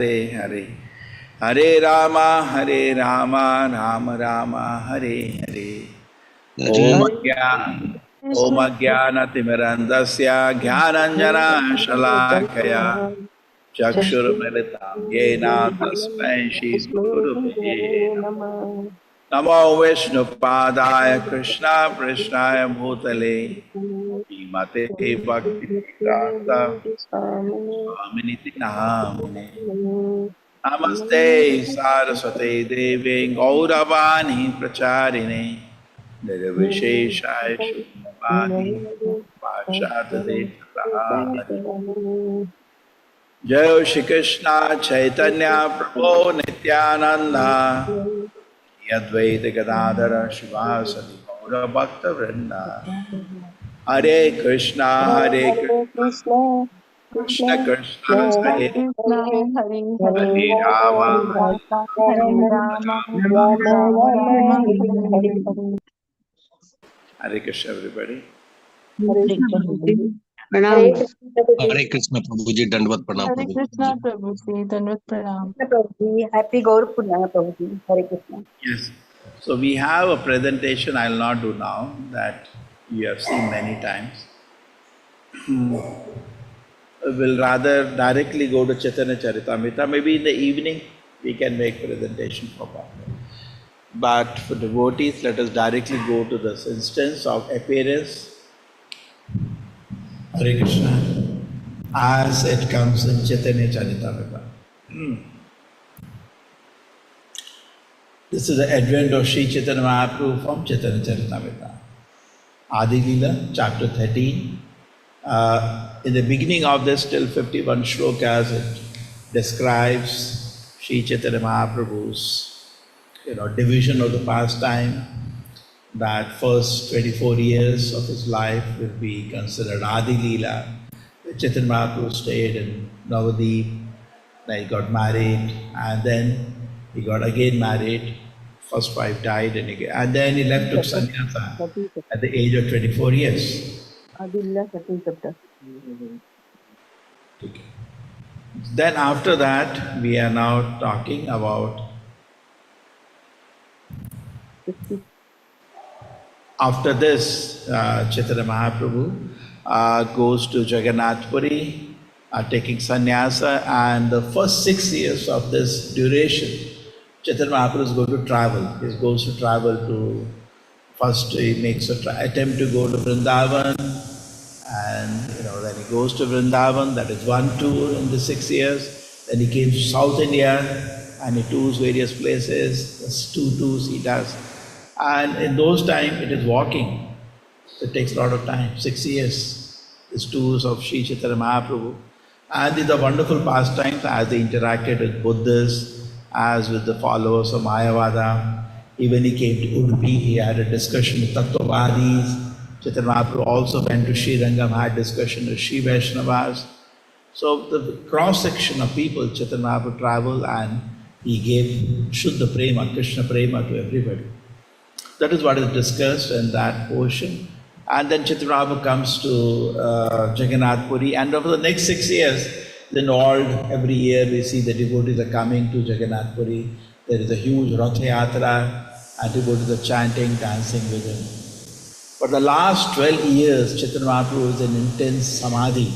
Hare Hare, Hare Rama, Rama Rama, Hare Hare. Om Ajnana Timirandasya Jnananjana Shalakaya Chakshurmilitam Yena Tasmai Shri Gurave Namo. Namo Vishnu Padaya Krishna Prishnaya Bhutale Srimate Bhakti Vedanta Swaminiti Namane. Namaste Saraswate Devi Gauravani Pracharine Nirvisheshaya Shunyavadi Pashata Devata. Jai Shri Krishna Chaitanya Prabhu Nityananda Advaita Gadadhara Shivasati Gaura Bhakta Vrinda. Hare Krishna Krishna Krishna Hare Hare Rama Hare Krishna everybody. Hare Krishna Prabhuji, Dandvat Pranam. Hare Krishna Prabhuji, Dandvat Pranam. Prabhuji, happy Gaura Purnima Prabhuji. Hare Krishna. Yes. So we have a presentation I will not do now that you have seen many times. We'll rather directly go to Chaitanya Charitamrita. Maybe in the evening we can make presentation for that. But for devotees, let us directly go to this instance of appearance. Hare Krishna, as it comes in Chaitanya Charitamrita. This is the advent of Sri Chaitanya Mahaprabhu from Chaitanya Charitamrita. Adi Leela, chapter 13. In the beginning of this, till 51 shlokas, it describes Sri Chaitanya Mahaprabhu's division of the pastime. That first 24 years of his life will be considered Adi Leela. Chaitanya Mahaprabhu stayed in Navadip, then he got married, and then he got again married. First wife died, and then he left took sannyasa at the age of 24 years. Okay. Then after that, we are now talking about after this, Chaitanya Mahaprabhu goes to Jagannath Puri, taking sannyasa, and the first 6 years of this duration, Chaitanya Mahaprabhu is going to travel. He goes to travel to, first he makes an attempt to go to Vrindavan, and then he goes to Vrindavan. That is one tour in the 6 years. Then he came to South India and he tours various places. That's 2 tours he does. And in those times it is walking. It takes a lot of time, 6 years. These tours of Sri Chaitanya Mahaprabhu. And these are wonderful pastimes as they interacted with Buddhists, as with the followers of Mayavada. Even he came to Udupi, he had a discussion with Tattvavadis. Chaitanya Mahaprabhu also went to Sri Rangam, had discussion with Sri Vaishnavas. So the cross-section of people, Chaitanya Mahaprabhu traveled and he gave Shuddha Prema, Krishna Prema to everybody. That is what is discussed in that portion. And then Chaitanya Mahaprabhu comes to Jagannath Puri, and over the next 6 years, then every year we see the devotees are coming to Jagannath Puri. There is a huge Ratha Yatra, and devotees are chanting, dancing with him. For the last 12 years, Chaitanya Mahaprabhu is in intense samadhi,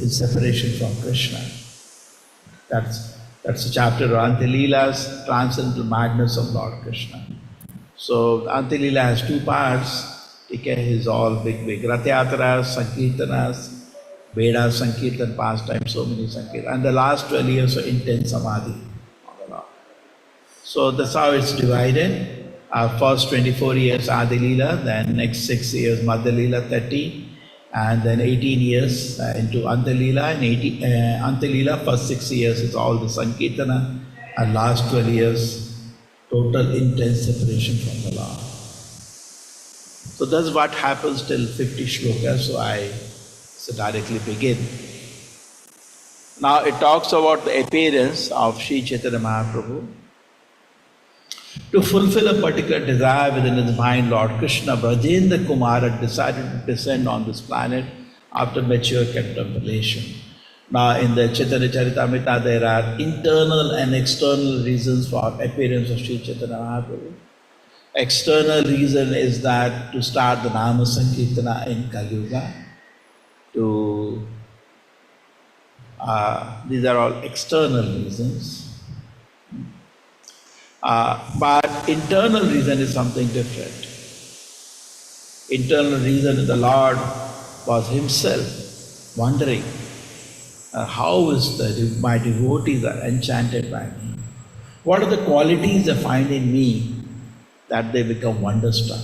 in separation from Krishna. That's the chapter of Antya-Leela's transcendental madness of Lord Krishna. So Antya-Leela has 2 parts. Is all big Ratha Yatras, Sankirtanas, Veda Sankirtan pastime, so many Sankirtan. And the last 12 years of intense samadhi. So that's how it's divided. First 24 years Adi Leela, then next 6 years Madhya Leela 30, and then 18 years into Antya Leela, and Antya Leela first 6 years is all the Sankirtana, and last 12 years total intense separation from the Lord. So that's what happens till 50 shlokas, so directly begin. Now it talks about the appearance of Sri Chaitanya Mahaprabhu. To fulfill a particular desire within his mind, Lord Krishna, Brajendra Kumara, decided to descend on this planet after mature contemplation. Now in the Chaitanya Charitamrita there are internal and external reasons for appearance of Sri Chaitanya Mahaprabhu. External reason is that to start the Nama Sankirtana in Kali Yuga, these are all external reasons. But internal reason is something different. Internal reason is the Lord was himself wondering how is my devotees are enchanted by me. What are the qualities they find in me that they become wonderstruck?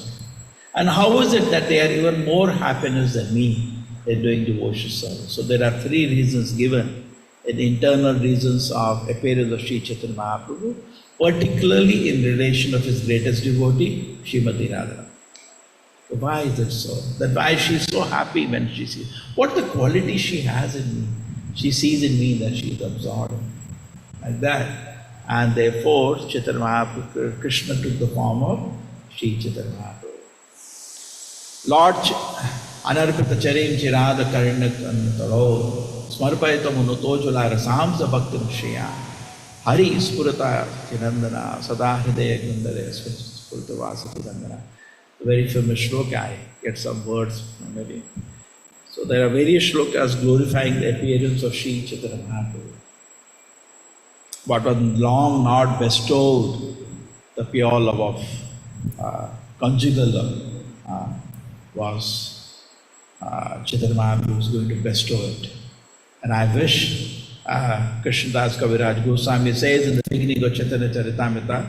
And how is it that they are even more happiness than me in doing devotional service? So there are three reasons given in internal reasons of appearance of Sri Chaitanya Mahaprabhu, particularly in relation of his greatest devotee, Srimati Radha. So why is it so? That why she is so happy when she sees? What the quality she has in me? She sees in me that she is absorbed. Like that. And therefore, Chaitanya Mahaprabhu, Krishna took the form of Sri Chaitanya Mahaprabhu. Lord Anarpita Charim Chirada Karinakantaro Smarpayata Munotojula Rasamsa Bhaktim Shriya Hari Spurata Chinandana Sada Hridaya Gundare Spurata Vasati Gandana. Very famous shloka, I get some words maybe. So there are various shlokas glorifying the appearance of Sri Chaitanya Mahaprabhu. But was long not bestowed the pure love of conjugal love was Chaitanya Mahaprabhu is going to bestow it. And I wish Krishnadas Kaviraj Goswami says in the beginning of Chaitanya Charitamrita,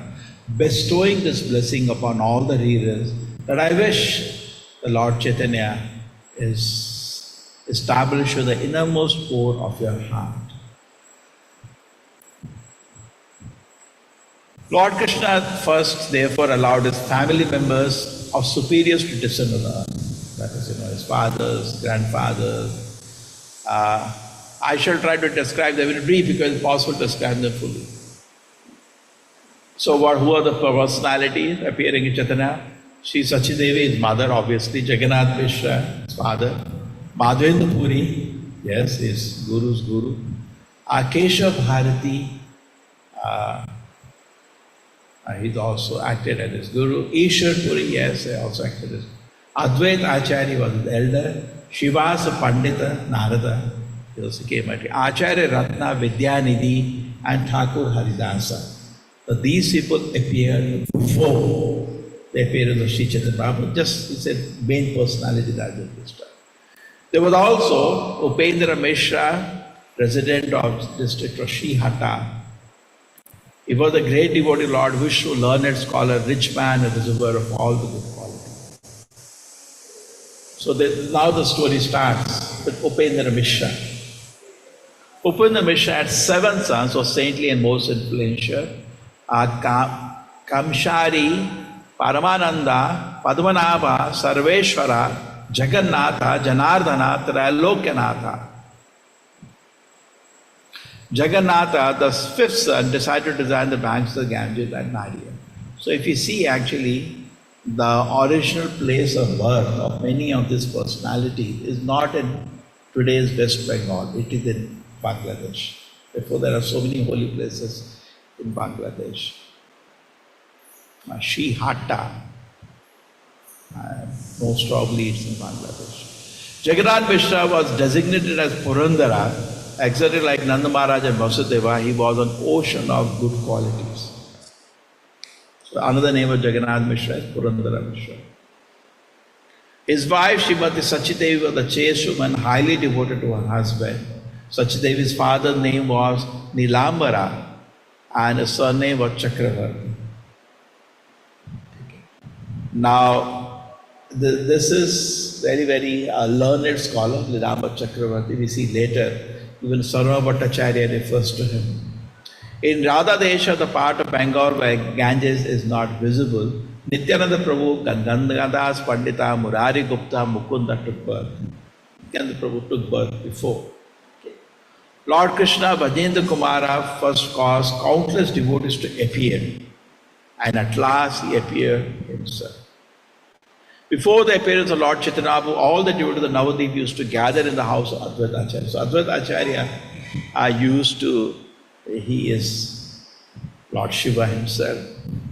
bestowing this blessing upon all the readers, that I wish the Lord Chaitanya is established with the innermost core of your heart. Lord Krishna first therefore allowed his family members of superiors to descend on the earth. That is, his fathers, grandfathers. I shall try to describe them in brief because it's possible to describe them fully. So who are the personalities appearing in Chaitanya? Sri Sachidevi, his mother, obviously. Jagannath Mishra, his father. Madhavendra Puri, yes, his guru's guru. Keshav Bharati, he's also acted as his guru. Ishwar Puri, yes, he also acted as. Advait Acharya was his elder. Shivasa Pandita Narada, he also came at Acharya Ratna Vidyanidhi and Thakur Haridasa. So these people appeared before the appearance of Sri Chaitanya Mahaprabhu. Just, he said, main personality that is this time. There was also Upendra Mishra, resident of district of Srihatta. He was a great devotee Lord Vishnu, learned scholar, rich man, a reservoir of all the good qualities. So now the story starts with Upendra Mishra. Upendra Mishra had 7 sons, was saintly and most influential. Kamshari, Paramananda, Padmanabha, Sarveshwara, Jagannatha, Janardhana, Trailokyanatha. Jagannatha, the 5th son, decided to design the banks of the Ganges and Nadia. So if you see actually, the original place of birth of many of this personality is not in today's West Bengal, it is in Bangladesh. Therefore there are so many holy places in Bangladesh. Srihatta, most probably it's in Bangladesh. Jagannath Mishra was designated as Purandara, exactly like Nanda Maharaj and Vasudeva. He was an ocean of good qualities. So another name of Jagannath Mishra is Purandara Mishra. His wife Srimati Sachidevi was a chaste woman, highly devoted to her husband. Sachidevi's father's name was Nilambara and his surname was Chakravarti. Now, this is very, very learned scholar, Nilambara Chakravarti. We see later, even Sarva Bhattacharya refers to him. In Radha Desha, the part of Bangalore where Ganges is not visible, Nityananda Prabhu, Gangadas Pandita, Murari Gupta, Mukunda took birth. Nityananda Prabhu took birth before. Lord Krishna, Bhajendra Kumara first caused countless devotees to appear. And at last he appeared himself. Before the appearance of Lord Chaitanya, all the devotees of the Navadvip used to gather in the house of Advaita Acharya. So Advaita Acharya he is Lord Shiva himself,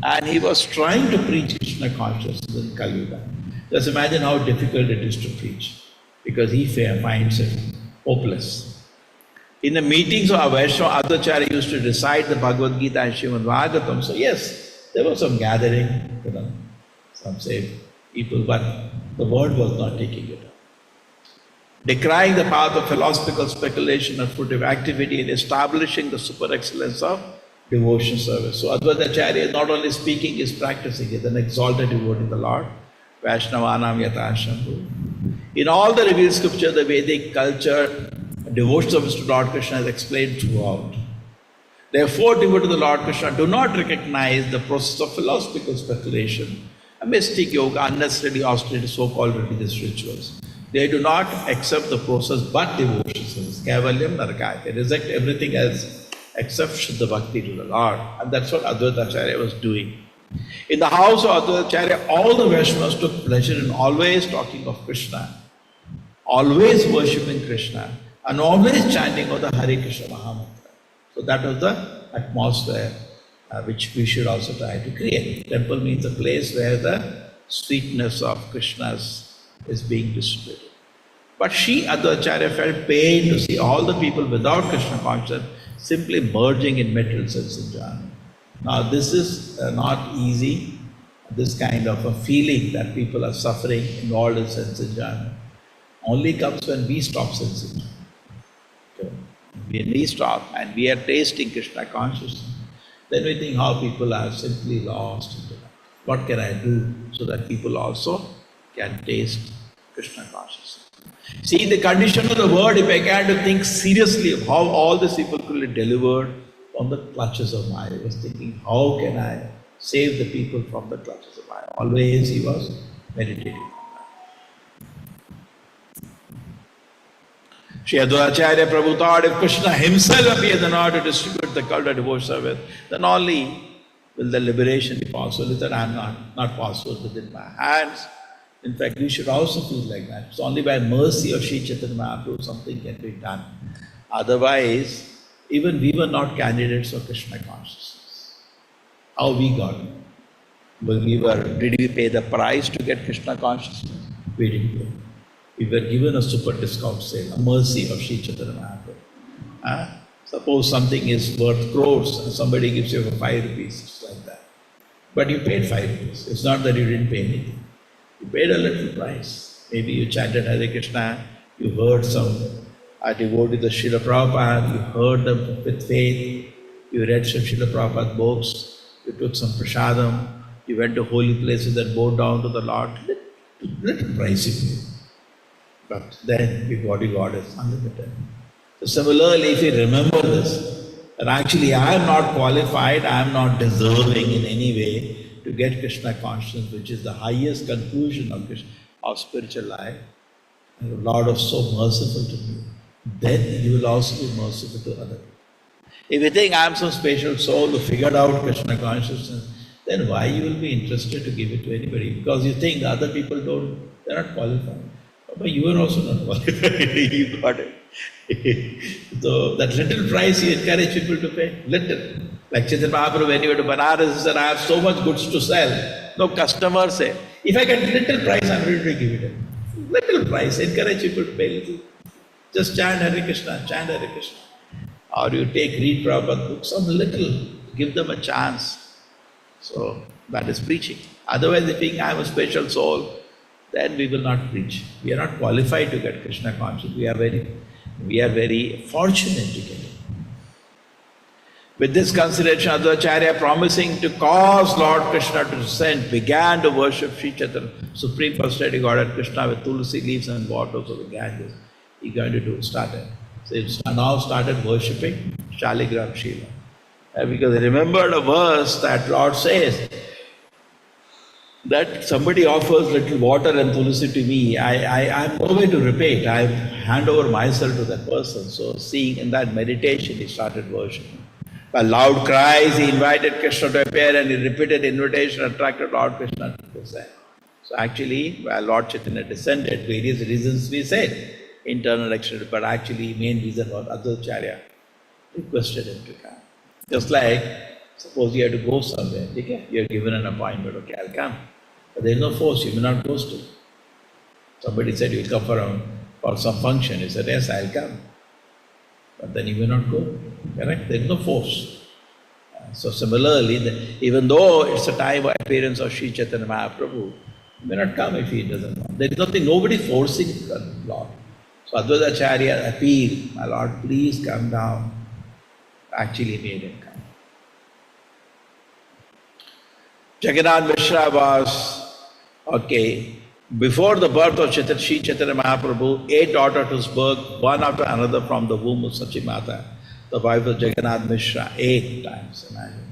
and he was trying to preach Krishna consciousness in Kali Yuga. Just imagine how difficult it is to preach, because he finds it hopeless. In the meetings of Vaishnava, Advaita Acharya used to recite the Bhagavad Gita and Srimad Bhagavatam. So yes, there was some gathering, some say people, but the word was not taking it up. Decrying the path of philosophical speculation and fruitive activity in establishing the super excellence of devotion service. So Advaita Acharya is not only speaking, he is practicing. He is an exalted devotee in the Lord. Vaishnavanam Yata Shambhu. In all the revealed scripture, the Vedic culture, devotion service to Lord Krishna is explained throughout. Therefore, devotees to the Lord Krishna do not recognize the process of philosophical speculation, a mystic yoga, unnecessarily austerity, so-called religious rituals. They do not accept the process but devotion service. Kavalyam Narakaya. They reject everything else except Shuddha Bhakti to the Lord. And that's what Advaita Acharya was doing. In the house of Advaita Acharya, all the Vaishnavas took pleasure in always talking of Krishna, always worshipping Krishna, and always chanting of the Hare Krishna Mahamantra. So that was the atmosphere which we should also try to create. Temple means a place where the sweetness of Krishna's is being distributed. But she, Advaita Acharya, felt pain to see all the people without Krishna consciousness simply merging in material sense enjoyment. Now this is not easy, this kind of a feeling that people are suffering involved in sense enjoyment only comes when we stop sense enjoyment. When we stop and we are tasting Krishna consciousness, then we think how people are simply lost into that. What can I do so that people also can taste Krishna consciousness? See, the condition of the world, if I began to think seriously of how all these people could be delivered from the clutches of Maya. He was thinking, how can I save the people from the clutches of Maya? Always he was meditating on that. Shri Advaita Acharya Prabhu thought if Krishna himself appears in order to distribute the cult of devotion service, then only will the liberation be possible. He said, I am not possible within my hands. In fact, we should also feel like that. It's only by mercy of Sri Chaitanya Mahaprabhu something can be done. Otherwise, even we were not candidates of Krishna consciousness. How we got it? Did we pay the price to get Krishna consciousness? We didn't pay. We were given a super discount sale, a mercy of Sri Chaitanya Mahaprabhu. Suppose something is worth crores and somebody gives you for 5 rupees, it's like that. But you paid 5 rupees. It's not that you didn't pay anything. You paid a little price. Maybe you chanted Hare Krishna, you heard some devotee the Srila Prabhupada, you heard them with faith, you read some Srila Prabhupada books, you took some prasadam, you went to holy places and bowed down to the Lord. Little price you paid. But then the body God is unlimited. So similarly, if you remember this, that actually I am not qualified, I am not deserving in any way to get Krishna consciousness, which is the highest conclusion of spiritual life, and the Lord was so merciful to me, then you will also be merciful to other people. If you think I am some special soul who figured out Krishna consciousness, then why you will be interested to give it to anybody? Because you think the other people they are not qualified. But you are also not qualified, you got it. So that little price you encourage people to pay, little. Like Chaitanya Mahaprabhu, when he went to Banaras, he said, I have so much goods to sell. No customer say, if I get little price, I am ready to give it. Little price, encourage people to pay little. Just chant Hare Krishna, chant Hare Krishna. Or you read Prabhupada books, some little, give them a chance. So that is preaching. Otherwise, if you think I am a special soul, then we will not preach. We are not qualified to get Krishna consciousness. We are very fortunate to get it. With this consideration, Advaita Acharya, promising to cause Lord Krishna to descend, began to worship Sri Chaitanya, Supreme Personality Godhead Krishna, with tulsi leaves and bottles of the Ganges. He going to start it. So he now started worshipping Shaligram Shiva. Because he remembered a verse that Lord says, that somebody offers little water and tulsi to me, I am no way to repay it. I hand over myself to that person. So seeing in that meditation, he started worshipping. By loud cries, he invited Krishna to appear, and he repeated invitation attracted Lord Krishna to descend. So actually, while Lord Chaitanya descended, various reasons we said, internal, external, but actually main reason was Advaita requested him to come. Just like, suppose you have to go somewhere, okay? You are given an appointment, okay, I'll come. But there is no force, you may not go to. Somebody said, you'll come for some function. You said, yes, I'll come. But then you may not go, correct? There is no force. So similarly, even though it's a time of appearance of Sri Chaitanya Mahaprabhu, he may not come if he doesn't want. There is nothing, nobody forcing the Lord. So Advaita Acharya appealed, my Lord, please come down. Actually made him come. Jagannath Mishra was, before the birth of Sri Chaitanya Mahaprabhu, 8 daughters was birth, one after another from the womb of Sachimata, the wife of Jagannath Mishra, 8 times, imagine.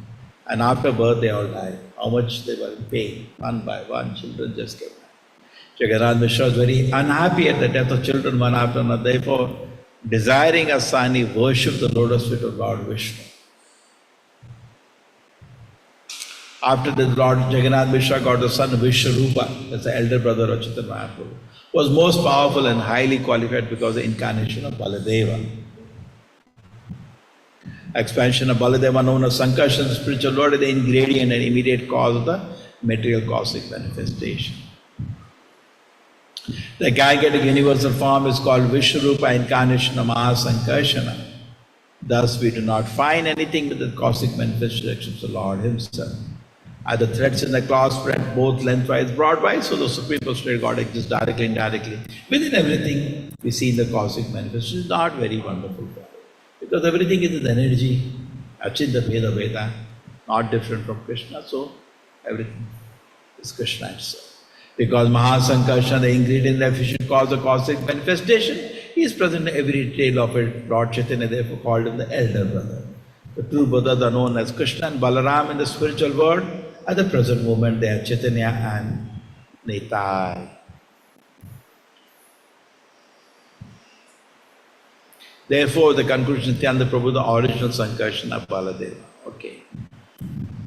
And after birth, they all died. How much they were in pain, one by one, children just came back. Jagannath Mishra was very unhappy at the death of children, one after another. Therefore, desiring a son, he worshipped the lotus feet of Lord Vishnu. After this, Lord Jagannath Mishra got the son Vishwarupa, that's the elder brother of Chaitanya Mahaprabhu, was most powerful and highly qualified because of the incarnation of Baladeva. Expansion of Baladeva, known as Sankarshan, the spiritual Lord, is the ingredient and immediate cause of the material cosmic manifestation. The gigantic universal form is called Vishwarupa, incarnation of Mahasankarshana. Thus, we do not find anything but the cosmic manifestations of the Lord Himself. As the threads in the cloth spread both lengthwise, broadwise, so the Supreme Personality God exists directly and indirectly. Within everything, we see the cosmic manifestation. It's not very wonderful for us. Because everything is the energy, Achinta Veda Veda, not different from Krishna, so everything is Krishna itself. Because Mahasankarsana, the ingredient, the efficient cause of cosmic manifestation, he is present in every detail of it. Lord Chaitanya therefore called him the elder brother. The two brothers are known as Krishna and Balaram in the spiritual world. At the present moment, they are Chaitanya and Nitai. Therefore, the conclusion is Nityananda Prabhu, the original Sankarsana of Baladeva. Okay.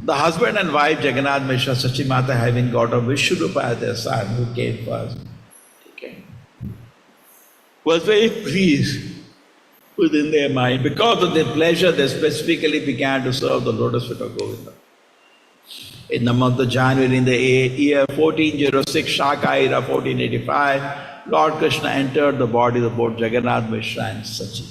The husband and wife, Jagannath Mishra, Sachimata, having got a Vishwarupa as their son, who came first, was very pleased within their mind. Because of their pleasure, they specifically began to serve the lotus feet of Govinda. In the month of January, in the year 1406, Shaka era 1485, Lord Krishna entered the bodies of both Jagannath Mishra and Sachi.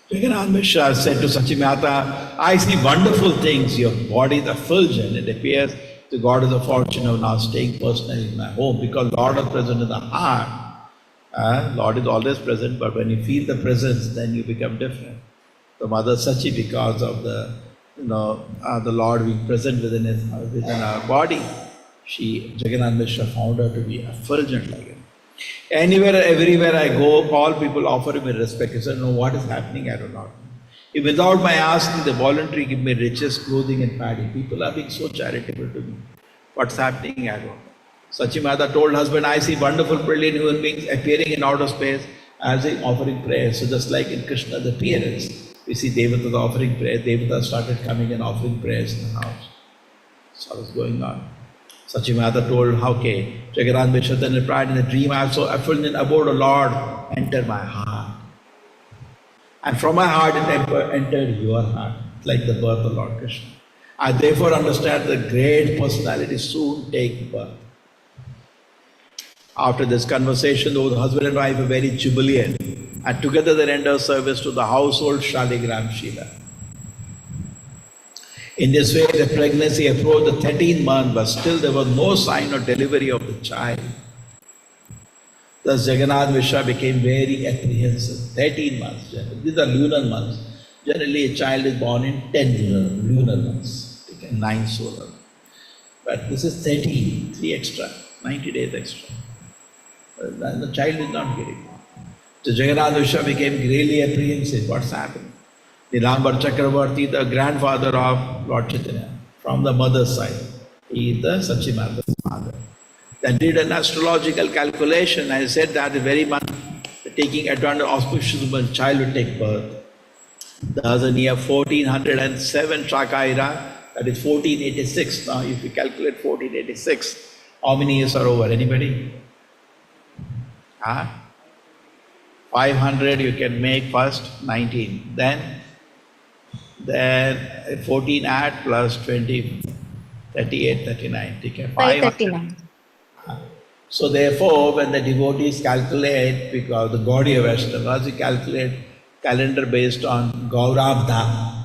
Jagannath Mishra said to Sachimata, I see wonderful things, your body is effulgent. It appears the God is the fortune of now staying personally in my home, because Lord is present in the heart. Lord is always present, but when you feel the presence, then you become different. The mother Sachi, because of the Lord being present within our body, Jagannath Mishra found her to be effulgent like him. Anywhere, everywhere I go, all people offer him respect. He said, no, what is happening? I do not know. If without my asking, they voluntarily give me riches, clothing and paddy. People are being so charitable to me. What's happening? I don't know. Sachimata told husband, I see wonderful, brilliant human beings appearing in outer space as they offering prayers. So just like in Krishna's appearance, we see Devatas offering prayers. Devatas started coming and offering prayers in the house. So what's going on? Sachimata told, okay, Jagannath Mishra then replied, in the dream I saw effulgent abode of Lord enter my heart. And from my heart it entered your heart, like the birth of Lord Krishna. I therefore understand the great personality soon take birth. After this conversation, the husband and wife were very jubilant, and together they rendered service to the household Shaligram Shila. In this way, the pregnancy approached the 13th month, but still there was no sign of delivery of the child. Thus, Jagannath Mishra became very apprehensive. 13 months, these are lunar months. Generally, a child is born in 10 lunar months, 9 solar. But this is 13, 3 extra, 90 days extra. And the child is not getting born. So Jagannath Mishra became greatly apprehensive. What's happened? Nilambar Chakravarti, the grandfather of Lord Chaitanya, from the mother's side, he is the Sachimata's father. Then did an astrological calculation and said that the very month taking advantage of auspicious month, child will take birth. Thus in year 1407 Shakaira, That is 1486. Now, if you calculate 1486, how many years are over? Anybody? 500 you can make first, 19. Then 14 add plus 20, 38, 39. Okay, 539. So therefore, when the devotees calculate, because the Gaudiya Vaishnavas, you calculate calendar based on Gaurabdha.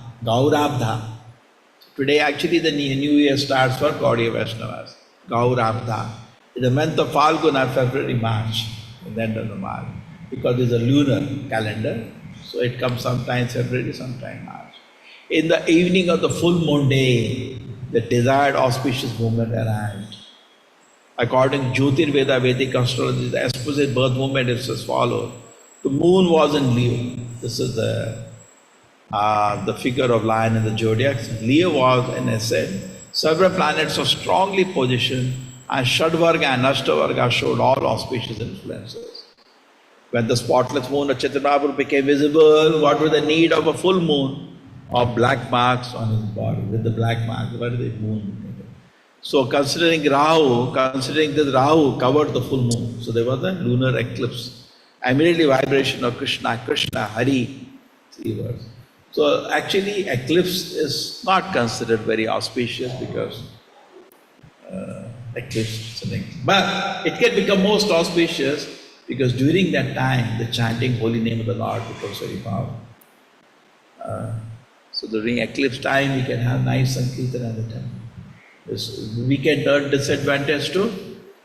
Today actually the new year starts for Gaudiya Vaishnavas, Gaurabdha. In the month of Falguna, February, March, in the end of the March, because it's a lunar calendar, so it comes sometimes February, sometimes March. In the evening of the full moon day, the desired auspicious moment arrived. According to Jyotirveda Vedic astrology, the explicit birth moment is as follows. The moon was in Leo. This is the figure of lion in the zodiac. Leo was in ascent. Several planets were strongly positioned, and Shadvarga and Ashtavarga showed all auspicious influences. When the spotless moon of Chaitanya became visible, what was the need of a full moon? Of black marks on his body. With the black marks, what is the moon? So considering this Rahu covered the full moon. So there was a lunar eclipse. Immediately vibration of Krishna, Hari, 3 words. So actually eclipse is not considered very auspicious because eclipse thing. But it can become most auspicious because during that time the chanting holy name of the Lord becomes very powerful. So during eclipse time we can have nice Sankirtan at the time. We can turn disadvantage to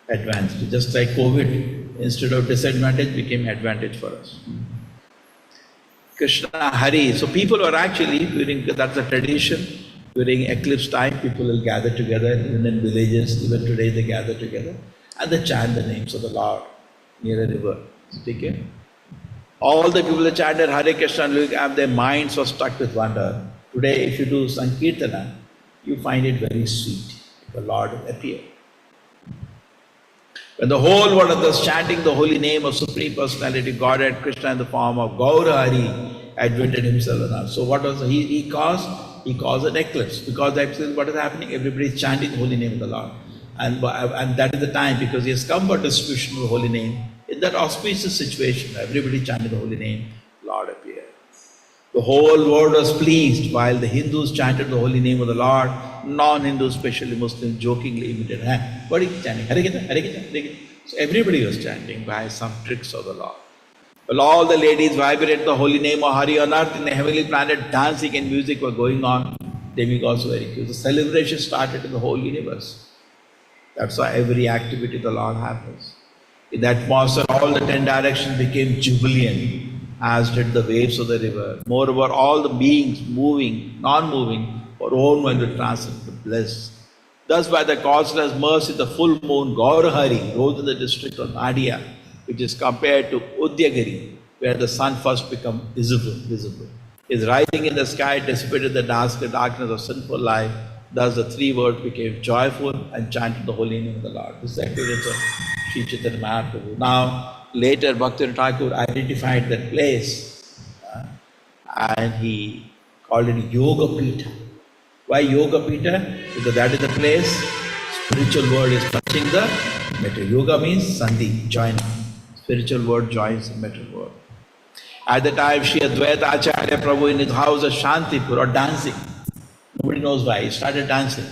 advantage. Just like COVID, instead of disadvantage became advantage for us. Krishna, Hari. So people are actually, that's a tradition, during eclipse time people will gather together, even in villages, even today they gather together and they chant the names of the Lord near a river. Okay? All the people that chanted Hare Krishna and their minds were stuck with wonder. Today if you do Sankirtana, you find it very sweet. The Lord will appear. When the whole world was chanting the holy name of Supreme Personality, Godhead, Krishna in the form of Gaura Hari, advented himself in us. So what was he caused? He caused an eclipse. Because the eclipse, what is happening? Everybody is chanting the holy name of the Lord. And that is the time, because he has come for distribution of the holy name. In that auspicious situation, everybody chanted the holy name, Lord appeared. The whole world was pleased while the Hindus chanted the holy name of the Lord. Non-Hindus, especially Muslims, jokingly imitated. What are you chanting? Hare Krishna, Hare Krishna, Hare Krishna. So everybody was chanting by some tricks of the Lord. Well, all the ladies vibrate the holy name of Hari on earth. In the heavenly planet, dancing and music were going on. Demigods were very cute. The celebration started in the whole universe. That's why every activity of the Lord happens. In the atmosphere, all the 10 directions became jubilant, as did the waves of the river. Moreover, all the beings, moving, non-moving, were overwhelmed with transcendent bliss. Thus, by the causeless mercy, the full moon, Gaurahari, rose in the district of Odiya, which is compared to Udyagiri, where the sun first becomes visible. His rising in the sky dissipated the darkness of sinful life. Thus, the 3 words became joyful and chanted the holy name of the Lord. This is the experience of Sri Chaitanya Mahaprabhu. Now, later, Bhakti Thakur identified that place and he called it Yoga Pita. Why Yoga Pita? Because that is the place spiritual world is touching the material. Yoga means Sandhi, joining. Spiritual world joins the material world. At the time, Sri Advaita Acharya Prabhu in his house of Shantipur or dancing. Nobody knows why. He started dancing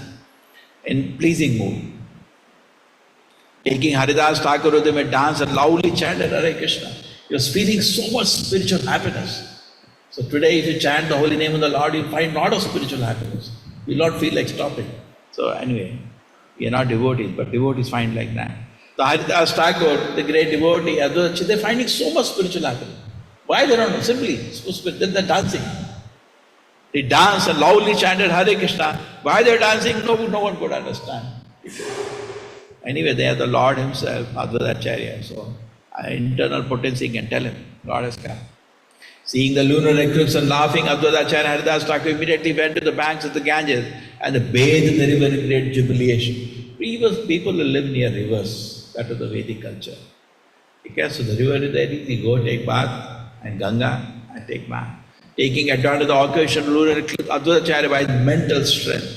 in pleasing mood. Taking Haridas Thakur with him, dance and loudly chanted Hare Krishna. He was feeling so much spiritual happiness. So today, if you chant the holy name of the Lord, you find a lot of spiritual happiness. You will not feel like stopping. So anyway, we are not devotees, but devotees find like that. The Haridas Thakur, the great devotee, they're finding so much spiritual happiness. Why? They don't know. Simply, they're dancing. They danced and loudly chanted Hare Krishna. Why they're dancing, no one could understand. Anyway, they are the Lord himself, Advaita Acharya. So, internal potency can tell him, Lord has come. Seeing the lunar eclipse and laughing, Advaita Acharya and Haridas Thakur immediately went to the banks of the Ganges and bathed in the river in great jubilation. People who live near rivers. That was the Vedic culture. Okay, so the river is there, you go take bath and Ganga and take bath. Taking advantage of the occasion, lunar eclipse, Advaita Acharya by his mental strength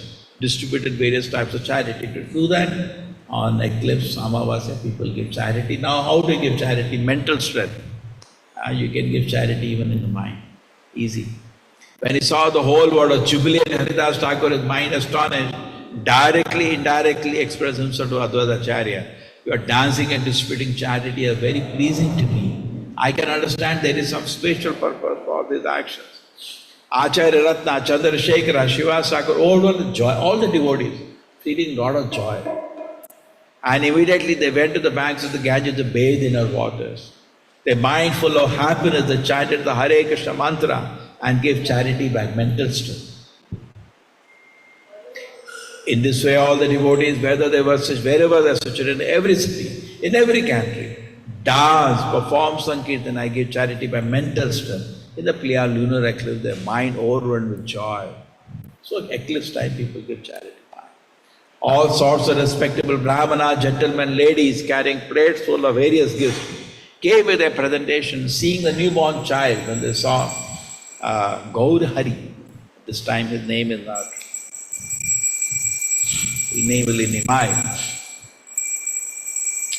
distributed various types of charity. To do that, on eclipse, Amavasya, people give charity. Now, how to give charity? Mental strength. You can give charity even in the mind. Easy. When he saw the whole world of Jubilee and Haridas Thakur, his mind astonished, directly, indirectly expressed himself to Advaita Acharya. Your dancing and distributing charity are very pleasing to me. I can understand there is some spiritual purpose for these actions. Acharya Ratna, Chandrasekhara, Shiva Thakur, all the devotees, feeling a lot of joy. And immediately they went to the banks of the Ganges to bathe in her waters. Their mind full of happiness, they chanted the Hare Krishna mantra and gave charity by mental strength. In this way, all the devotees, wherever they were situated, in every city, in every country, dance, perform Sankirtan, I give charity by mental strength. In the Pliya lunar eclipse, their mind overrun with joy. So eclipse time, people give charity. All sorts of respectable brahmana, gentlemen, ladies carrying plates full of various gifts came with their presentation, seeing the newborn child. When they saw Gaura, this time his name is not, his name will in Nimai,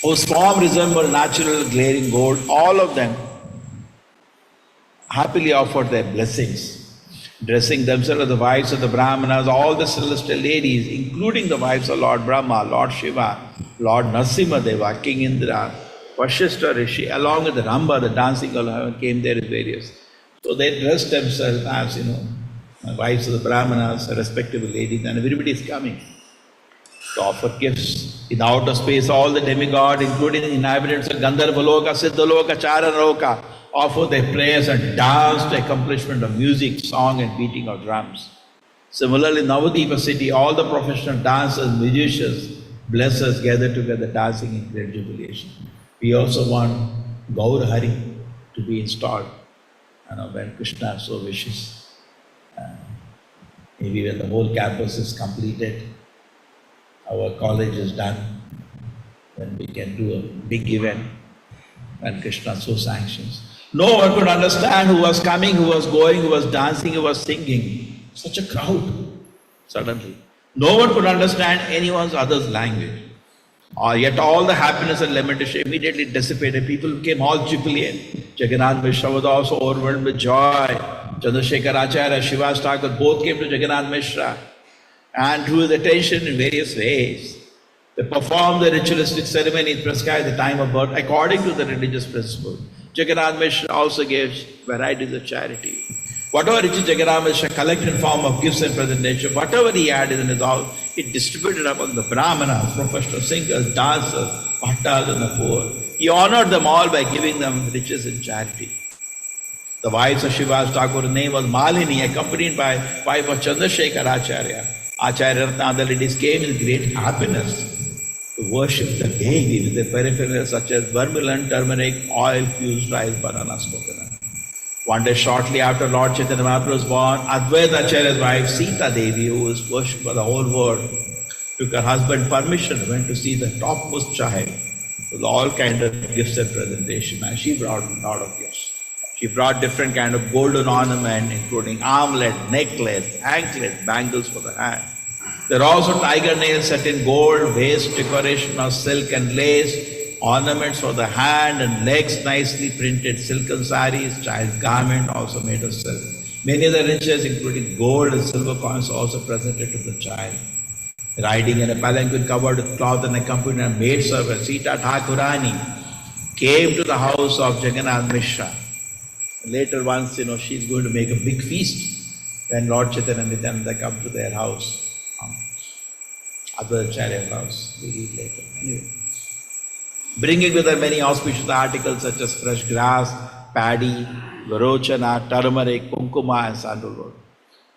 whose form resembled natural glaring gold, all of them happily offered their blessings. Dressing themselves as the wives of the Brahmanas, all the celestial ladies, including the wives of Lord Brahma, Lord Shiva, Lord Narasimha, King Indra, Vashishta Rishi, along with the Ramba, the dancing girl heaven, came there with various. So they dressed themselves as, wives of the Brahmanas, respectable ladies, and everybody is coming to offer gifts. In the outer space, all the demigods, including the inhabitants of Gandharvaloka, Siddhaloka, Charanoka, offer their prayers and dance to accomplishment of music, song and beating of drums. Similarly, in Navadipa city, all the professional dancers, musicians, blessers gather together dancing in great jubilation. We also want Gaur Hari to be installed, when Krishna so wishes. Maybe when the whole campus is completed, our college is done, then we can do a big event when Krishna so sanctions. No one could understand who was coming, who was going, who was dancing, who was singing. Such a crowd, suddenly. No one could understand anyone's other's language. Yet all the happiness and lamentation immediately dissipated. People became all jubilant. Jagannath Mishra was also overwhelmed with joy. Chandrasekhara Acharya, Shiva Thakur both came to Jagannath Mishra and drew his attention in various ways. They performed the ritualistic ceremonies prescribed at the time of birth according to the religious principle. Jagannath Mishra also gives varieties of charity. Whatever riches Jagannath Mishra collected in form of gifts and presentation, whatever he had in his house, he distributed among the brahmanas, professional singers, dancers, bhattas and the poor. He honored them all by giving them riches and charity. The wives of Shiva Thakur's name was Malini, accompanied by wife of Chandrasekhara Acharya. Acharya Ratna and the ladies came in great happiness to worship the deity with their peripherals such as vermilion, turmeric, oil, fused rice, bananas, coconut. One day shortly after Lord Chaitanya Mahaprabhu was born, Advaita Acharya's wife Sita Devi, who was worshipped by the whole world, took her husband permission, went to see the topmost child with all kinds of gifts and presentation, and she brought a lot of gifts. She brought different kind of golden ornament, including armlet, necklace, anklet, bangles for the hand. There are also tiger nails set in gold, waist decoration of silk and lace, ornaments for the hand and legs nicely printed, silken saris, child's garment also made of silk. Many other riches, including gold and silver coins, also presented to the child. Riding in a palanquin covered with cloth and accompanied by a maid servant, Sita Thakurani came to the house of Jagannath Mishra. Later once, she's going to make a big feast when Lord Chaitanya and Nityananda come to their house. Advaita Acharya's house, we read later. Anyway. Bringing with her many auspicious articles such as fresh grass, paddy, varochana, turmeric, kunkuma and sandalwood.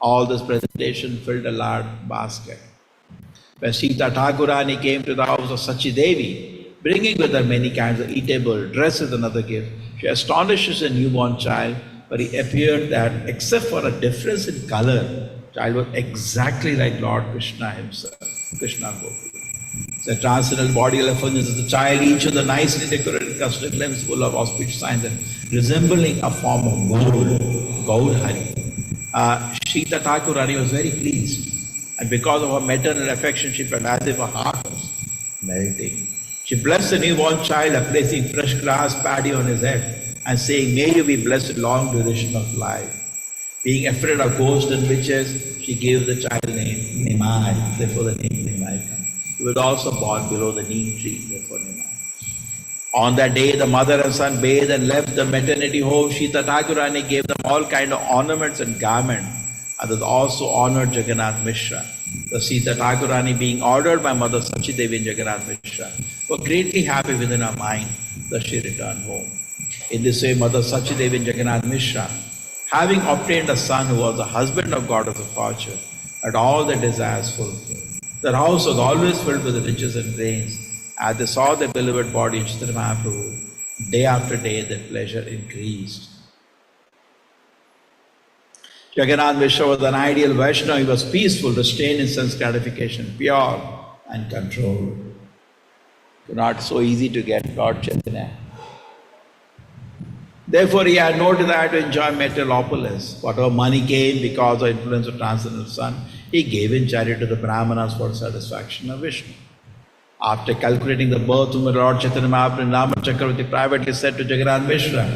All this presentation filled a large basket. When Sita Thakurani came to the house of Sachi Devi, bringing with her many kinds of eatable, dresses and other gifts, she astonishes a newborn child, but it appeared that except for a difference in color, the child was exactly like Lord Krishna himself, Krishna Gopal. The transcendental body effulgence of the child, each of the nicely decorated custard limbs full of auspicious signs and resembling a form of gold, Gaur Hari. Sita Thakurani was very pleased And because of her maternal affection, she felt as if her heart was melting. She blessed the newborn child by placing fresh grass paddy on his head and saying, "May you be blessed with long duration of life." Being afraid of ghosts and witches, she gave the child name Nimai, therefore the name Nimai comes. He was also born below the neem tree, therefore Nimai. On that day, the mother and son bathed and left the maternity home. Sita Thakurani gave them all kind of ornaments and garments, and thus also honored Jagannath Mishra. The Sita Thakurani, being ordered by Mother Sachi Devi and Jagannath Mishra, were greatly happy within her mind, thus she returned home. In this way, Mother Sachi Devi and Jagannath Mishra, having obtained a son who was the husband of Goddess of Fortune, had all their desires fulfilled. Their house was always filled with riches and grains. As they saw their beloved body in Chaitanya Mahaprabhu, day after day their pleasure increased. Jagannath Mishra was an ideal Vaishnava. He was peaceful, restrained in sense gratification, pure and controlled. Not so easy to get Lord Chaitanya. Therefore, he had no desire to enjoy material opulence. Whatever money came because of influence of transcendental Son, he gave in charity to the Brahmanas for satisfaction of Vishnu. After calculating the birth of Lord Chaitanya Mahaprabhu, Rama Chakravarti privately said to Jagannath Mishra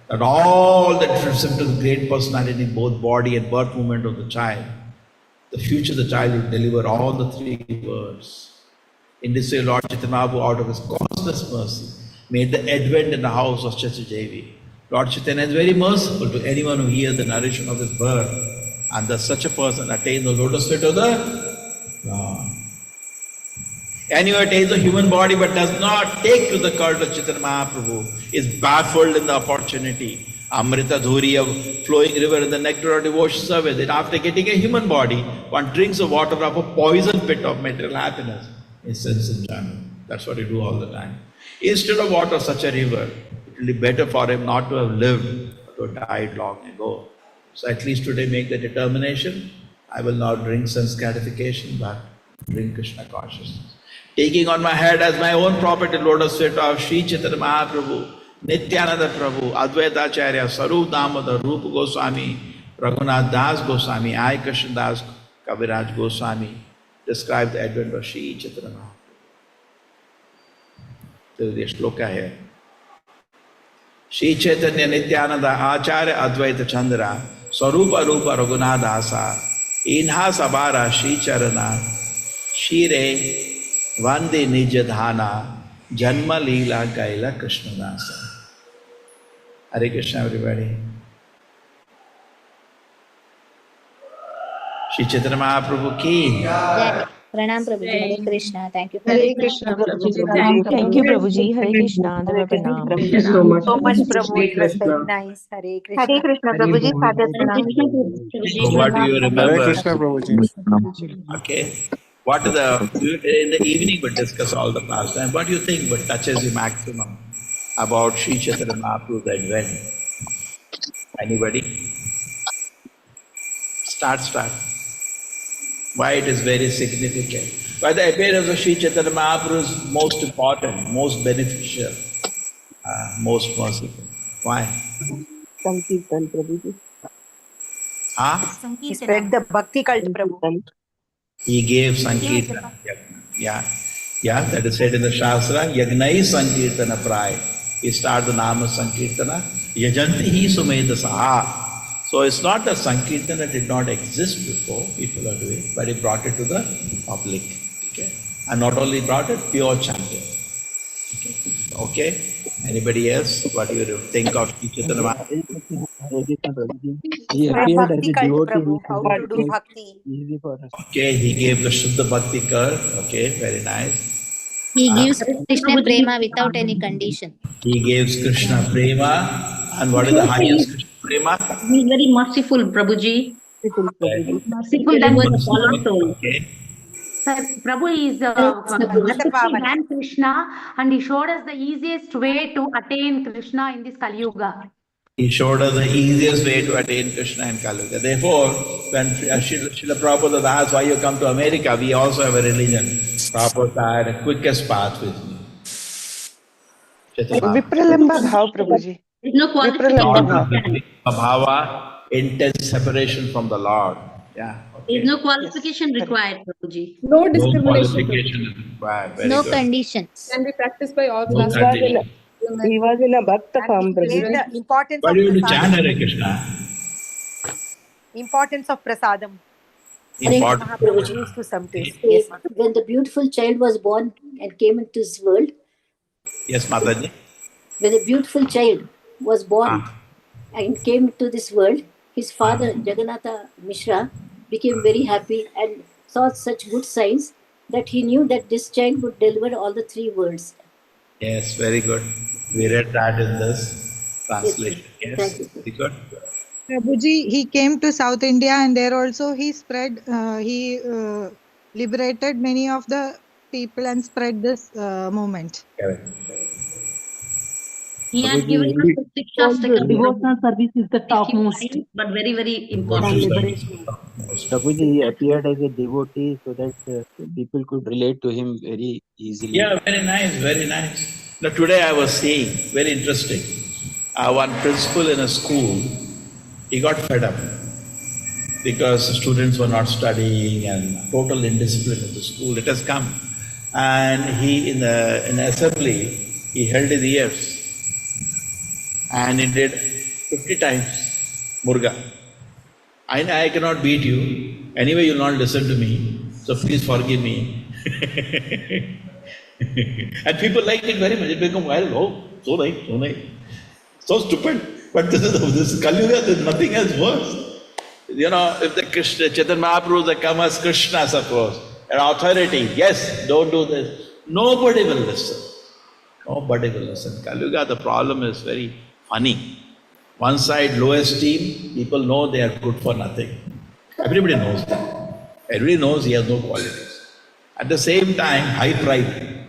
that all that symptoms of great personality, both body and birth movement of the child, the future the child will deliver all the three words. In this way, Lord Chaitanya Mahaprabhu, out of his causeless mercy, made the advent in the house of Chaitanya Devi. Lord Chaitanya is very merciful to anyone who hears the narration of his birth, and thus such a person attains the lotus feet of the Lord. Anyone who attains a human body but does not take to the cult of Chaitanya Mahaprabhu is baffled in the opportunity. Amrita Dhuri, a flowing river in the nectar of devotion service, that after getting a human body, one drinks the water of a poison pit of material happiness in sense enjoyment. That's what you do all the time. Instead of water of such a river, it will be better for him not to have lived, but to have died long ago. So at least today make the determination, I will not drink sense gratification, but drink Krishna consciousness. Taking on my head as my own property lotus feet of Sri Chaitanya Mahaprabhu, Nityananda Prabhu, Advaita Acharya, Sarup Damodar, Rupa Goswami, Raghunath Das Goswami, I Krishna Das Kaviraj Goswami describe the advent of Sri Chaitanya Mahaprabhu. So the shloka here. Sri Chaitanya Nityananda Acharya Advaita Chandra, Sarupa Rupa Raghunath Dasa, Inha Sabara Sri Charana, Shire Vande Nijadhana, Janma Leela Kaila Krishna Dasa. Hare Krishna, everybody. Shri Chaitanya Mahaprabhu ki. Pranam Prabhuji, Hare Krishna. Thank you. Hare Krishna, Prabhuji. Thank you, Prabhuji. Hare Krishna. Dava Pranam. Thank you so much. So much, Prabhu. Hare It was Krishna. very nice. Hare Krishna. Hare Krishna, Prabhuji. So what do you remember? Hare Krishna, Prabhuji. Okay. What is in the evening we discuss all the pastime. What do you think what touches you maximum about Sri Chaitanya Mahaprabhu's advent? Anybody? Start. Why it is very significant? Why the appearance of Sri Chaitanya Mahaprabhu is most important, most beneficial, most merciful. Why? Sankirtan, Prabhuji. He spread the bhakti cult, Prabhu. He gave Sankirtan. Yeah, that is said in the Shastra, Yagnai Sankirtana Pray. He started the Nama Sankirtana, Yajanti hi Sumeta Saha. So it's not that Sankirtana did not exist before, people are doing, but he brought it to the public. Okay? And not only brought it, pure chanting. Okay? Anybody else? What do you think of Sri Chaitanya Mahaprabhu? Bhakti cult, Prabhu. How to do bhakti. Okay, he gave the Shuddha Bhakti curve. Okay, very nice. He gives Krishna Prema without any condition. He gives Krishna Prema. And what is the highest Krishna Prema? He is very merciful, Prabhuji. Merciful than also. Okay. Prabhu is merciful than Krishna, and he showed us the easiest way to attain Krishna in this Kali Yuga. He showed us the easiest way to attain Krishna in Kali Yuga. Therefore, when Srila Prabhupada asked why you come to America, we also have a religion. Prabhupada had a quickest path with me. Vipralamba Bhav, Prabhuji. There is no qualification. Bhava, intense separation from the Lord. Yeah. There is Okay. no qualification required, Prabhuji. No No discrimination. qualification is required. Very No good. conditions. Can be practiced by all No classes. condition. He was in a Bhakta And farm, explain Prabhuji. the importance Why of do you want to chant prasadam. Hare Krishna? Importance of prasadam. Important. Mahaprabhu used to some taste. Say, Yes, ma'am. when the beautiful child was born and came into this world, Yes, Mataji. when the beautiful child was born Ah. and came to this world, his father, Jagannatha Mishra, became very happy and saw such good signs that he knew that this child would deliver all the three worlds. Yes, very good. We read that in this translation. Yes, Thank you. very good. Prabhuji, he came to South India and there also he spread, he liberated many of the people and spread this movement. Correct. He had given us the six Shastakam. Devotional service is the topmost, but very, very important. Prabhuji, he appeared as a devotee so that people could relate to him very easily. Yeah, very nice, very nice. Now today I was seeing, very interesting, one principal in a school, he got fed up because the students were not studying and total indiscipline in the school. It has come. And he, in the assembly, he held his ears and he did 50 times Murga. I cannot beat you. Anyway, you'll not listen to me. So please forgive me. And people like it very much. It become viral. Oh, so nice, so nice. So stupid. But this is Kali Yuga, there's nothing else worse. You know, if the Krishna, Chaitanya Mahaprabhu, they come as Krishna, suppose, an authority, yes, don't do this. Nobody will listen. Nobody will listen. Kali Yuga, the problem is very funny. One side, low esteem, people know they are good for nothing. Everybody knows that. Everybody knows he has no qualities. At the same time, high pride.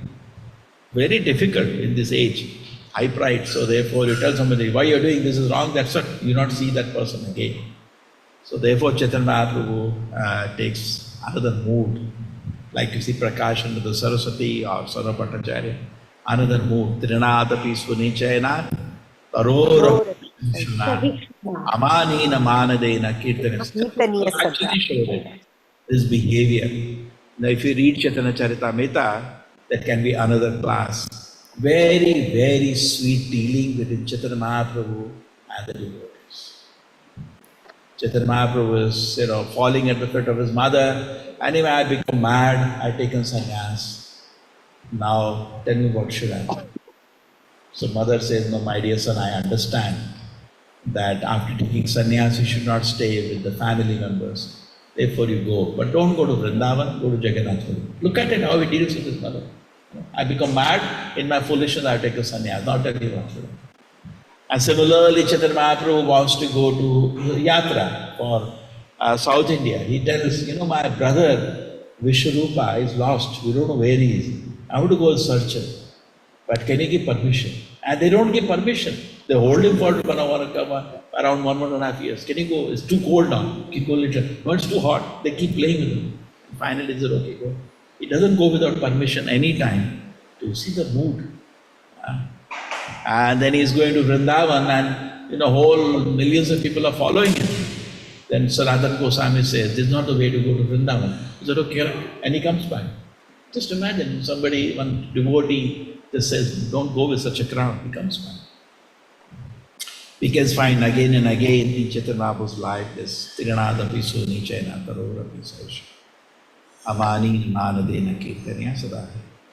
Very difficult in this age. High pride. So therefore, you tell somebody, why you're doing this is wrong, that's what, you not see that person again. So therefore, Chaitanya Mahaprabhu takes another mood. Like you see Prakash under the Saraswati or Sarvapatacharya. Another mood. Trinadapi Sunichayana Tarora Amanina Manadena Kirtana. Actually showed it. This behavior. Now if you read Chaitanya Charitamrita, that can be another class. Very, very sweet dealing between Chaitanya Mahaprabhu and the devotees. Chaitanya Mahaprabhu is, falling at the feet of his mother. Anyway, I become mad, I taken sannyas. Now, tell me what should I do? So mother says, no, my dear son, I understand that after taking sannyas, you should not stay with the family members. Therefore you go. But don't go to Vrindavan, go to Jagannath Puri. Look at it, how he deals with his mother. I become mad, in my foolishness I take a sannyas, not tell you what to do. And similarly, Chaitanya Mahaprabhu wants to go to Yatra for South India. He tells, my brother Vishwarupa is lost, we don't know where he is. I want to go and search him. But can you give permission? And they don't give permission. They hold him for around 1.5 years. Can you go? It's too cold now. Keep go little. No, it's too hot. They keep playing with him. Finally, they said, okay, go. He doesn't go without permission any time to see the mood. And then he's going to Vrindavan and whole millions of people are following him. Then Sanatana Goswami says, this is not the way to go to Vrindavan. He said, okay, and he comes back. Just imagine somebody, one devotee just says, don't go with such a crowd. He comes back. We can find again and again in Chaitanya Mahaprabhu's life this Tiranada Pisu Nichayana Tarora Pisu Amani Nanadena Kirtanya Sada.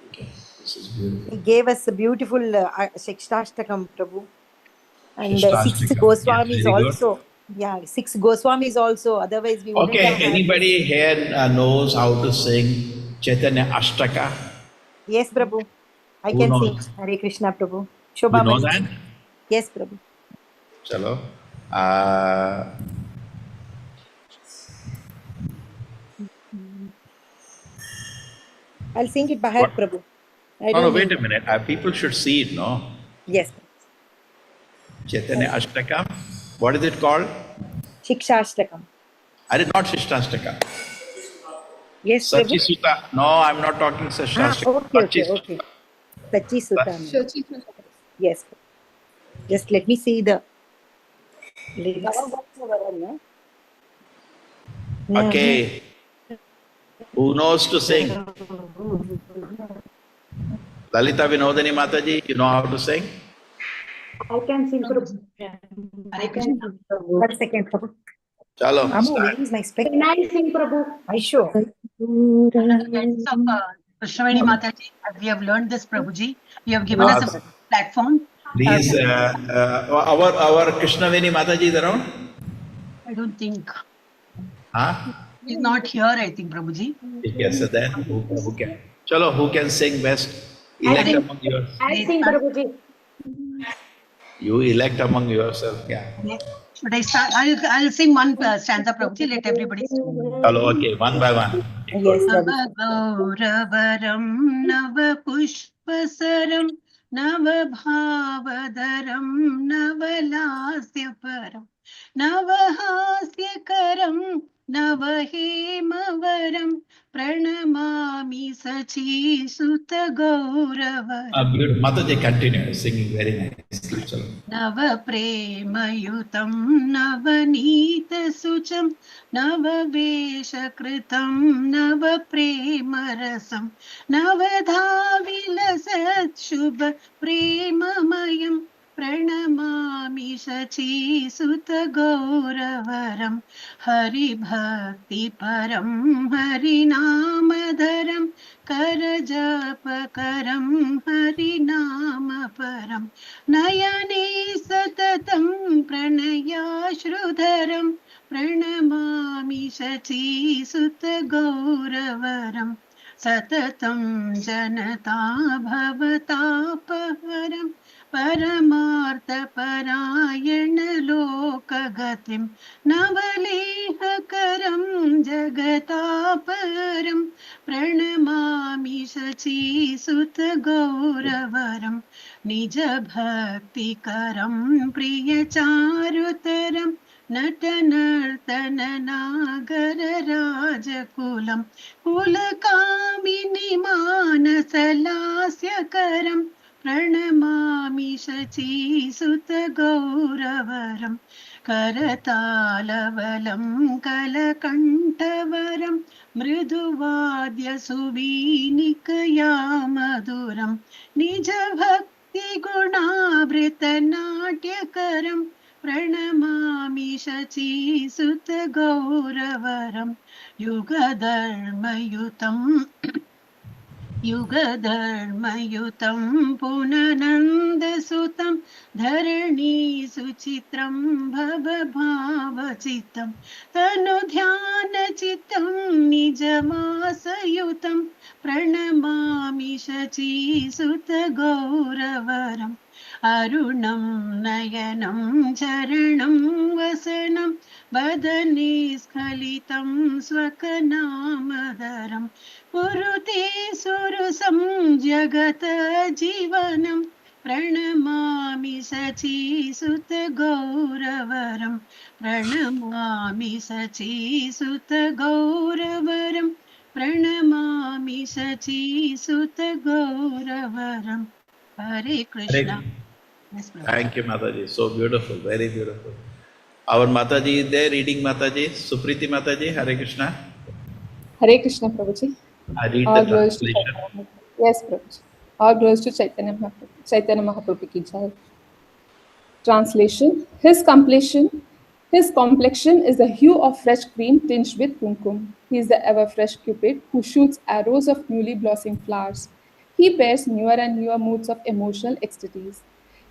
Okay, this is beautiful. He gave us a beautiful Shikshashtakam, Prabhu. And Shikshashtakam, 6 Goswamis yes, very good. also. Yeah, 6 Goswamis also. Otherwise, we wouldn't Okay, have had anybody here knows how to sing Chaitanya Ashtaka? Yes, Prabhu. I Who can knows? sing Hare Krishna, Prabhu. You Shobha know Mani. that? Yes, Prabhu. Chalo. I'll sing it by heart, Prabhu. No, wait a minute. People should see it, no? Yes. Chaitanya Ashtaka. What is it called? Shikshashtakam. I did not Shikshashtaka. Yes, Sachi Prabhu. Sutta. No, I'm not talking Shikshashtaka. Okay. Sachi Sutta. Yes. Just let me see the lyrics. Okay. Who knows to sing? Lalita Vinodani Mataji, you know how to sing? I can sing, Prabhu. Hare Krishna. One second, Prabhu. Chalo, Amu, start. where is my spec? Can I sing, Prabhu? I sure. Friends of Krishnaveni Mataji, as we have learned this, Prabhuji, you have given us a platform. Please, our Krishnaveni Mataji is around? I don't think Huh? he's not here. I think, Prabhuji. Okay, so then who can? Chalo, who can sing best? Elect sing. among yours. I sing, Prabhuji. You elect among yourself. Yeah. Should I start? I'll sing one stanza, Prabhuji. Let everybody sing. Chalo, okay, one by one. Yes, Daddy. Gauravaram Navapushpasaram Navabhavadaram Navalasyaparam Navahasyakaram Navahemavaram Pranamami Sachi Sutta Gauravaram. Beautiful. Mataji, continue singing very nicely. Chalo. नव प्रेमयुतं नवनीतसुचं नववेशकृतं नव प्रेमरसं नवधाविलसत्शुभ प्रेममयं प्रणमामि शचीसुतगौरवरं हरिभक्तिपरं हरिनामधरं करजपकरं हरिनामपरं नयने सततं प्रणयाश्रुधरं प्रणमामि शचीसुतगौरवरं सततं जनता भवतापहरं परमार्थपरायणलोकगतिं नवलेहकरं जगतापरं प्रणमामि शचीसुतगौरवरं निजभक्तिकरं प्रियचारुतरं नटनर्तननागरराजकुलं कुलकामिनि मानसलास्यकरं प्रणमामि शचीसुतगौरवरं करतालवलं कलकण्ठवरं मृदुवाद्यसुवीनिकया मधुरं निजभक्तिगुणावृतनाट्यकरं प्रणमामि शचीसुतगौरवरं युगधर्मयुतं पुननन्दसुतं धरणीसुचित्रं भवभावचित्तं तनुध्यानचित्तं निजवासयुतं प्रणमामि शचीसुतगौरवरम् अरुणं नयनं चरणं वसनं वदने स्खलितं स्वकनामधरं कुरुते सुरसं जगतजीवनं प्रणमामि शचीसुतगौरवरं प्रणमामि शचीसुतगौरवरं प्रणमामि शचीसुतगौरवरं हरे Krishna. Yes, Thank you, Mataji. So beautiful, very beautiful. Our Mataji is there reading Mataji. Supriti Mataji, Hare Krishna. Hare Krishna, Prabhuji. I read All the glories to translation. Chaitanya. Yes, Prabhuji. All glories to Chaitanya Mahaprabhu. Chaitanya Mahaprabhu ki jai. Translation. His complexion is the hue of fresh cream tinged with kumkum. He is the ever fresh Cupid who shoots arrows of newly blossoming flowers. He bears newer and newer moods of emotional ecstasies.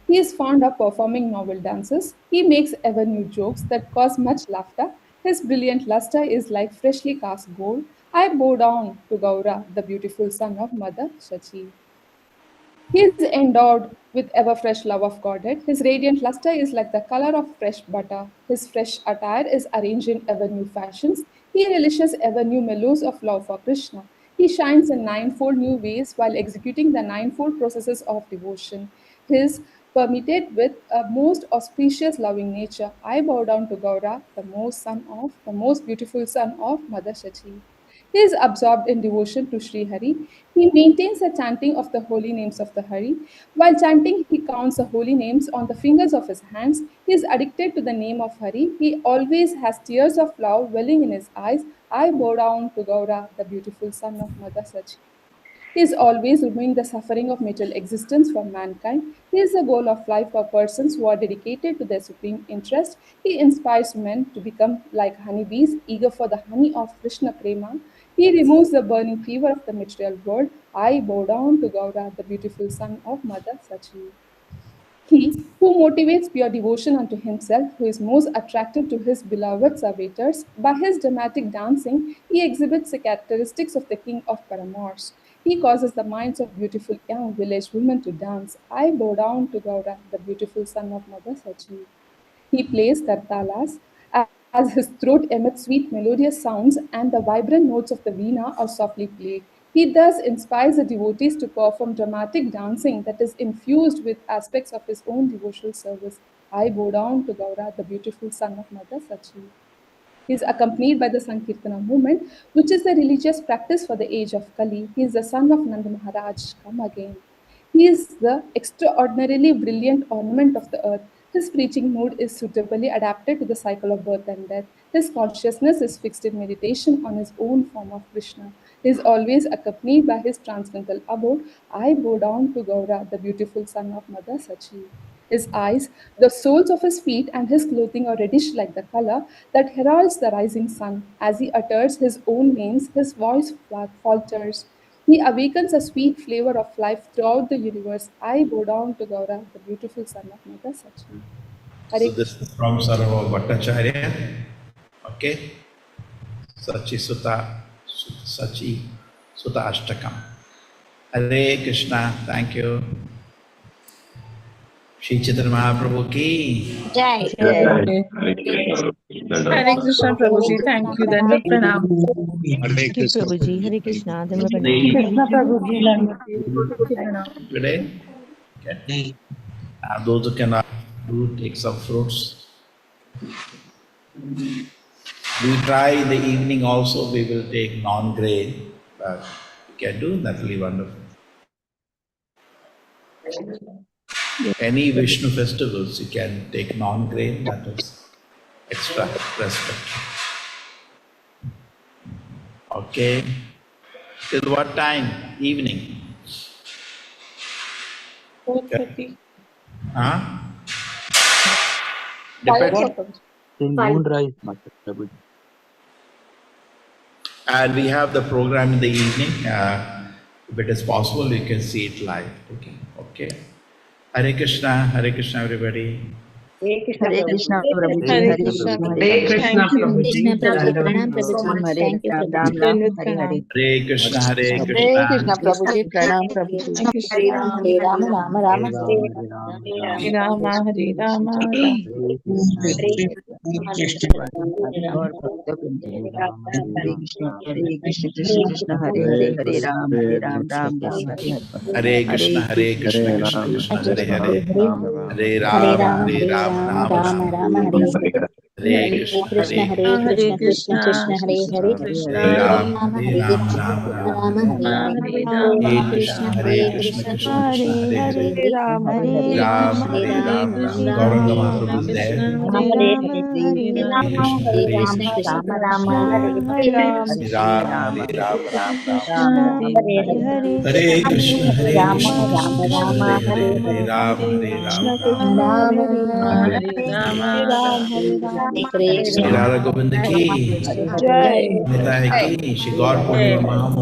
He is fond of performing novel dances. He makes ever new jokes that cause much laughter. His brilliant luster is like freshly cast gold. I bow down to Gaura, the beautiful son of Mother Shachi. He is endowed with ever fresh love of Godhead. His radiant luster is like the color of fresh butter. His fresh attire is arranged in ever new fashions. He relishes ever new mellows of love for Krishna. He shines in ninefold new ways while executing the ninefold processes of devotion. His permitted with a most auspicious loving nature, I bow down to Gaura, the most beautiful son of Mother Shachi. He is absorbed in devotion to Sri Hari. He maintains the chanting of the holy names of the Hari. While chanting, he counts the holy names on the fingers of his hands. He is addicted to the name of Hari. He always has tears of love welling in his eyes. I bow down to Gaura, the beautiful son of Mother Sachi. He is always removing the suffering of material existence from mankind. He is the goal of life for persons who are dedicated to their supreme interest. He inspires men to become like honeybees, eager for the honey of Krishna Prema. He removes the burning fever of the material world. I bow down to Gaura, the beautiful son of Mother Sachi. He who motivates pure devotion unto himself, who is most attractive to his beloved servitors, by his dramatic dancing, he exhibits the characteristics of the king of paramours. He causes the minds of beautiful young village women to dance. I bow down to Gaura, the beautiful son of Mother Sachi. He plays kartalas as his throat emits sweet melodious sounds and the vibrant notes of the veena are softly played. He thus inspires the devotees to perform dramatic dancing that is infused with aspects of his own devotional service. I bow down to Gaura, the beautiful son of Mother Sachi. He is accompanied by the Sankirtana movement, which is the religious practice for the age of Kali. He is the son of Nanda Maharaj, come again. He is the extraordinarily brilliant ornament of the earth. His preaching mood is suitably adapted to the cycle of birth and death. His consciousness is fixed in meditation on his own form of Krishna. He is always accompanied by his transcendental abode. I bow down to Gaura, the beautiful son of Mother Sachi. His eyes, the soles of his feet, and his clothing are reddish like the color that heralds the rising sun. As he utters his own names, his voice falters. He awakens a sweet flavor of life throughout the universe. I bow down to Gaura, the beautiful son of Mother Sachi. So this is from Sarava Bhattacharya. Okay. Sachi Sutta Ashtakam. Hare Krishna. Thank you. Shri Chaitanya Mahaprabhu ki. Jai. Hare Krishna Prabhuji, thank you. Dandvat Pranam. Hare Thank you, Krishna. Prabhuji. Hare Krishna. Dandvat Hare Pranam. Krishna Prabhuji, Dandvat. Today. Okay. Those who cannot do, take some fruits. We try in the evening also, we will take non-grain, but we can do, that will be wonderful. Any Vishnu festivals, you can take non-grain, that is extra respect. Okay. Till what time? Evening? 4:30. Huh? Depends. Till moonrise, Master Prabhuji. And we have the program in the evening. If it is possible, we can see it live. Okay. Okay. Hare Krishna, everybody. Hare Krishna Hare Prabhuji. Hare Krishna Krishna Prabhuji. Pranam Prabhuji. Thank you, Prabhuji. Dandvat Pranam. Hare Krishna, Hare Hare Krishna. Krishna Prabhuji, Pranam Prabhuji. Hare Rama, Hare Rama, Rama Rama, Hare Hare Ram, Hare Ram, Hare Ram Rama, Hare Rama, Ram. Hare Krishna, Hare Hare Krishna, Krishna. Hare Ram, Hare Ram, Hare Krishna, Ram. Krishna Krishna, Hare Hare, Hare Ram, Hare Ram, Ram Ram, Hare Hare. Hare Krishna, Hare Krishna, Krishna Krishna, Hare Hare. Hare Hare Ram, Rama, Hare Hare Ram, Rama, Ram Rama Ram. Rama, Hare Hare. Hare Hare Krishna, Krishna, Hare Hare Hare Krishna, Krishna Krishna, Krishna, Hare Hare. Hare Hare Hare Ram, Ram, Rama, Hare Hare Ram, Rama, Ram Rama Ram. Rama, Hare Rama, Hare. Hare Hare Hare Ram, Krishna, Krishna, Hare Hare Krishna, Krishna, Krishna Krishna Krishna, Hare Hare Krishna, Hare. Hare Hare Hare. Ram, Hare Hare Hare Hare Ram, Rama, Rama, Hare Hare Hare Ram, Rama, Ram. Rama Krishna, Gauranga Rama, Hare Mahaprabhu is Hare. there. Hare Krishna, Rama, Hare Hare Rama, Rama, Hare Hare Krishna, Krishna, Krishna Krishna Krishna, Krishna, Hare Hare Hare. Rama, Hare Ram, Hare Ram, Ram Ram. Krishna, Hare Hare Hare Krishna, Hare Hare Rama, Krishna, Rama, Krishna Rama Krishna, Hare Hare Rama, Hare. Hare Hare Hare. Rama, Ram, Hare Hare Krishna, Ram, Rama Ram Krishna, Ram. Rama, Hare Hare Rama, Rama, Hare Hare Rama, Hare Hare. Ram, Hare Rama, Hare Hare Krishna, Shri Krishna, Radha Hare Govinda Rama, ki. Hare Hare. Jai. Mata ki. She got Purnima Mahamurti.